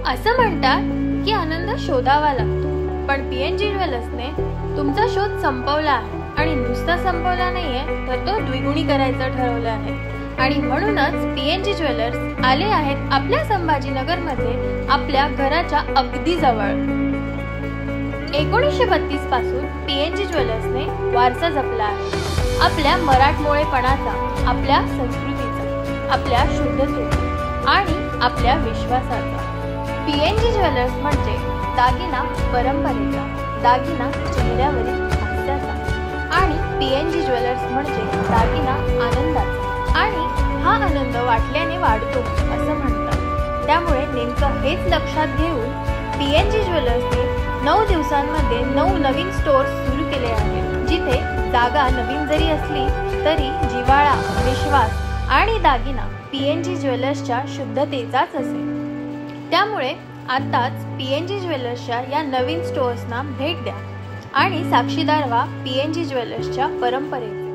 असं म्हणतात की आनंद शोधावा लागतो, पण पीएनजी ज्वेलर्सने तुमचा शोध संपवला आहे आणि नुसता संपवला नाहीये तर तो द्विगुणी करायचं ठरवलं आहे. आणि म्हणूनच पीएनजी ज्वेलर्स आले आहेत आपल्या संभाजीनगरमध्ये आपल्या घराच्या अगदी जवळ. 1932 पासून पीएनजी ज्वेलर्सने वारसा जपला आहे आपल्या मराठमोळेपणाचा, आपल्या संस्कृतीचा, आपल्या शुद्धतेचा आणि आपल्या विश्वासाचा. पीएनजी ज्वेलर्स म्हणजे दागिना परंपरेचा, दागिना चेहऱ्यावरील हास्याचा आणि पीएनजी ज्वेलर्स म्हणजे दागिना आनंदाचा. आणि हा आनंद वाटल्याने वाढतो असं म्हणतात. त्यामुळे नेमकं हेच लक्षात घेऊन पीएनजी ज्वेलर्सने 9 दिवसांमध्ये 9 नवीन स्टोअर्स सुरू केले आहेत, जिथे जागा नवीन जरी असली तरी जिव्हाळा, विश्वास आणि दागिना पीएनजी ज्वेलर्सच्या शुद्धतेचाच असेल. त्यामुळे आताच पीएनजी ज्वेलर्सच्या या नवीन स्टोअर्सना भेट द्या आणि साक्षीदार व्हा पीएनजी ज्वेलर्सच्या परंपरेचा.